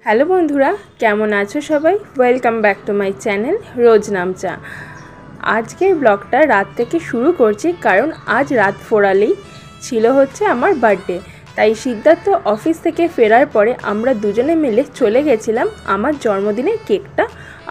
Hello বন্ধুরা, কেমন আছো সবাই? Welcome back to my channel Rojnamcha. আজকের ব্লগটা রাত থেকে শুরু করছি, কারণ আজ রাত ফোরালেই ছিল হচ্ছে আমার বার্থডে। তাই সিদ্ধার্থ অফিস থেকে ফেরার পরে আমরা দুজনে মিলে চলে গেছিলাম আমার জন্মদিনের কেকটা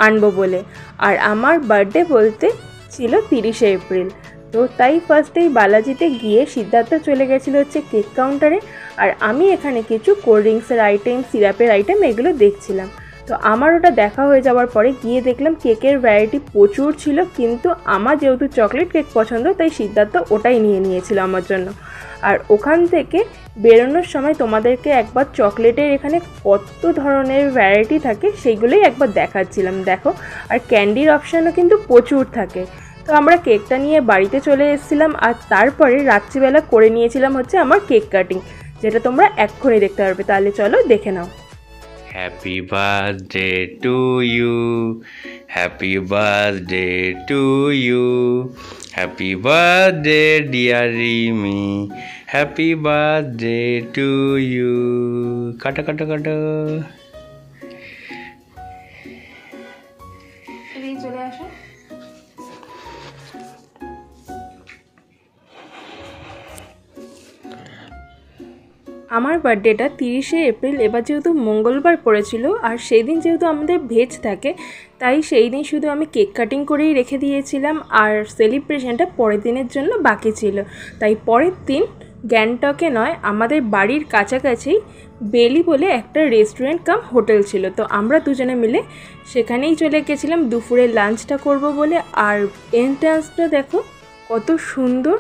আনবো বলে। আর আমার বার্থডে বলতে ছিল 30শে এপ্রিল। তো তাই ফার্স্টেই বালাজিতে গিয়ে সিদ্ধার্থ চলে গেছিলো হচ্ছে কেক কাউন্টারে, আর আমি এখানে কিছু কোল্ড ড্রিঙ্কসের আইটেম, সিরাপের আইটেম এগুলো দেখছিলাম। তো আমার ওটা দেখা হয়ে যাওয়ার পরে গিয়ে দেখলাম কেকের ভ্যারাইটি প্রচুর ছিল, কিন্তু আমার যেহেতু চকলেট কেক পছন্দ তাই সিদ্ধার্থ ওটাই নিয়ে নিয়েছিল আমার জন্য। আর ওখান থেকে বেরোনোর সময় তোমাদেরকে একবার চকলেটের এখানে কত ধরনের ভ্যারাইটি থাকে সেইগুলোই একবার দেখাচ্ছিলাম, দেখো। আর ক্যান্ডির অপশানও কিন্তু প্রচুর থাকে। তো আমরা কেকটা নিয়ে বাড়িতে চলে এসেছিলাম, আর তারপরে রাত্রিবেলা করে নিয়েছিলাম হচ্ছে আমার কেক কাটিং, যেটা তোমরা এক্ষুনি দেখতে পারবে। তাহলে চলো দেখে নাও। Happy birthday to you, happy birthday to you, happy birthday dear Rimi, happy birthday to you. কাটো কাটো কাটো। চলে আসো। আমার বার্থডেটা 30শে এপ্রিল, এবার যেহেতু মঙ্গলবার পড়েছিল আর সেই দিন যেহেতু আমাদের ভেজ থাকে, তাই সেই দিন শুধু আমি কেক কাটিং করেই রেখে দিয়েছিলাম, আর সেলিব্রেশনটা পরের দিনের জন্য বাকি ছিল। তাই পরের দিন গ্যাংটকে নয়, আমাদের বাড়ির কাছাকাছি বেলি বলে একটা রেস্টুরেন্ট কাম হোটেল ছিল। তো আমরা দুজনে মিলে সেখানেই চলে গেছিলাম দুপুরে লাঞ্চটা করব বলে। আর এন্ট্রান্সটা দেখো কত সুন্দর।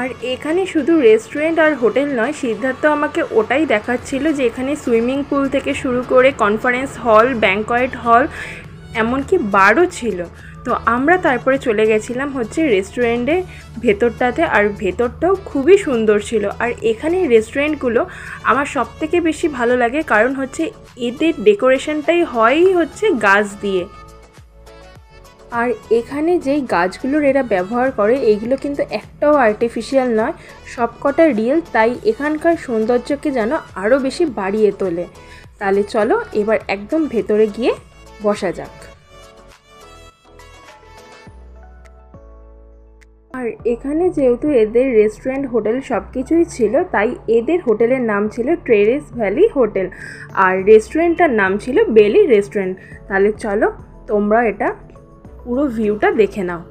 আর এখানে শুধু রেস্টুরেন্ট আর হোটেল নয়, সিদ্ধার্থ আমাকে ওটাই দেখাচ্ছিল যে এখানে সুইমিং পুল থেকে শুরু করে কনফারেন্স হল, ব্যাংকোয়েট হল, এমনকি বারও ছিল। তো আমরা তারপরে চলে গেছিলাম হচ্ছে রেস্টুরেন্টের ভেতরটাতে, আর ভেতরটাও খুবই সুন্দর ছিল। আর এখানে রেস্টুরেন্টগুলো আমার সবথেকে বেশি ভালো লাগে, কারণ হচ্ছে এদের ডেকোরেশনটাই হয়ই হচ্ছে গাছ দিয়ে। আর এখানে যেই গাছগুলোর এরা ব্যবহার করে এইগুলো কিন্তু একটাও আর্টিফিশিয়াল নয়, সবকটা রিয়েল। তাই এখানকার সৌন্দর্যকে যেন আরও বেশি বাড়িয়ে তোলে। তাহলে চলো এবার একদম ভেতরে গিয়ে বসা যাক। আর এখানে যেহেতু এদের রেস্টুরেন্ট, হোটেল সব কিছুই ছিল, তাই এদের হোটেলের নাম ছিল টেরেস ভ্যালি হোটেল, আর রেস্টুরেন্টটার নাম ছিল বেলি রেস্টুরেন্ট। তাহলে চলো তোমরা এটা পুরো ভিউটা দেখে নাও।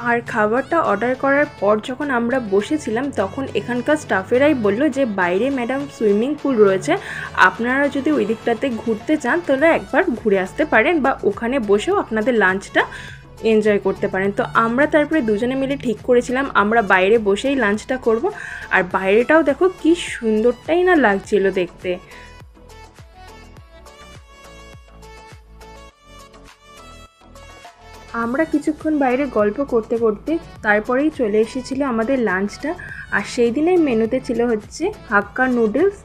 আর খাবারটা অর্ডার করার পর যখন আমরা বসেছিলাম, তখন এখানকার স্টাফেরাই বললো যে বাইরে ম্যাডাম সুইমিং পুল রয়েছে, আপনারা যদি ওই দিকটাতে ঘুরতে চান তাহলে একবার ঘুরে আসতে পারেন, বা ওখানে বসেও আপনাদের লাঞ্চটা এনজয় করতে পারেন। তো আমরা তারপরে দুজনে মিলে ঠিক করেছিলাম আমরা বাইরে বসেই লাঞ্চটা করব। আর বাইরেটাও দেখো কি সুন্দরটাই না লাগছিল দেখতে। আমরা কিছুক্ষণ বাইরে গল্প করতে করতে তারপরেই চলে এসেছিল আমাদের লাঞ্চটা। আর সেই দিনের মেনুতে ছিল হচ্ছে hakka noodles,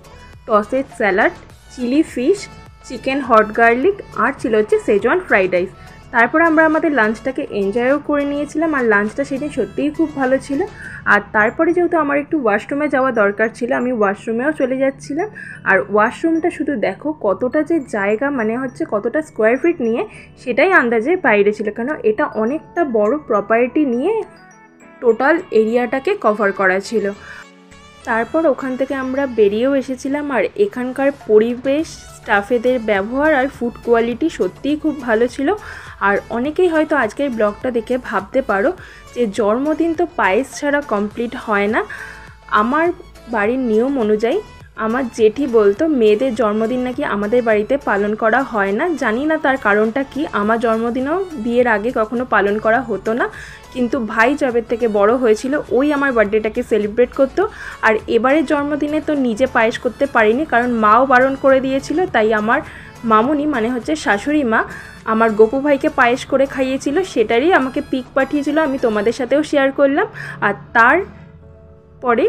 tossed salad, chilli fish, chicken hot garlic, আর ছিল হচ্ছে সেজওয়ান ফ্রাইড রাইস। তারপর আমরা আমাদের লাঞ্চটাকে এনজয়ও করে নিয়েছিলাম, আর লাঞ্চটা সেদিন সত্যিই খুব ভালো ছিল। আর তারপরে যেহেতু আমার একটু ওয়াশরুমে যাওয়া দরকার ছিল, আমি ওয়াশরুমেও চলে যাচ্ছিলাম। আর ওয়াশরুমটা শুধু দেখো কতটা যে জায়গা, মানে হচ্ছে কতটা স্কোয়ার ফিট নিয়ে, সেটাই আন্দাজে বাইরে ছিল, কেন এটা অনেকটা বড় প্রপার্টি নিয়ে টোটাল এরিয়াটাকে কভার করা ছিল। তারপর ওখান থেকে আমরা বেরিয়েও এসেছিলাম। আর এখানকার পরিবেশ, স্টাফেদের ব্যবহার আর ফুড কোয়ালিটি সত্যিই খুব ভালো ছিল। আর অনেকেই হয়তো আজকের ব্লগটা দেখে ভাবতে পারো যে জন্মদিন তো পায়েস ছাড়া কমপ্লিট হয় না। আমার বাড়ির নিয়ম অনুযায়ী আমার জেঠি বলতো মেয়েদের জন্মদিন নাকি আমাদের বাড়িতে পালন করা হয় না। জানি না তার কারণটা কি, আমার জন্মদিনও বিয়ের আগে কখনো পালন করা হতো না, কিন্তু ভাই যবে থেকে বড় হয়েছিল ওই আমার বার্থডেটাকে সেলিব্রেট করতো। আর এবারের জন্মদিনে তো নিজে পায়েস করতে পারিনি, কারণ মাও বারণ করে দিয়েছিল, তাই আমার মামুনি মানে হচ্ছে শাশুড়ি মা আমার গপু ভাইকে পায়েস করে খাইয়েছিল, সেটারই আমাকে পিক পাঠিয়েছিল, আমি তোমাদের সাথেও শেয়ার করলাম। আর তারপরে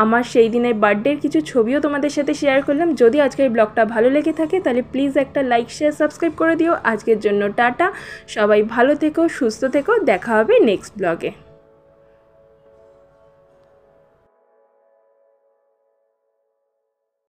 আমার সেই দিনের বার্থডের কিছু ছবিও তোমাদের সাথে শেয়ার করলাম। যদি আজকের ব্লগটা ভালো লেগে থাকে তাহলে প্লিজ একটা লাইক শেয়ার সাবস্ক্রাইব করে দিও। আজকের জন্য টাটা, সবাই ভালো থেকো, সুস্থ থেকো, দেখা হবে নেক্সট ব্লগে।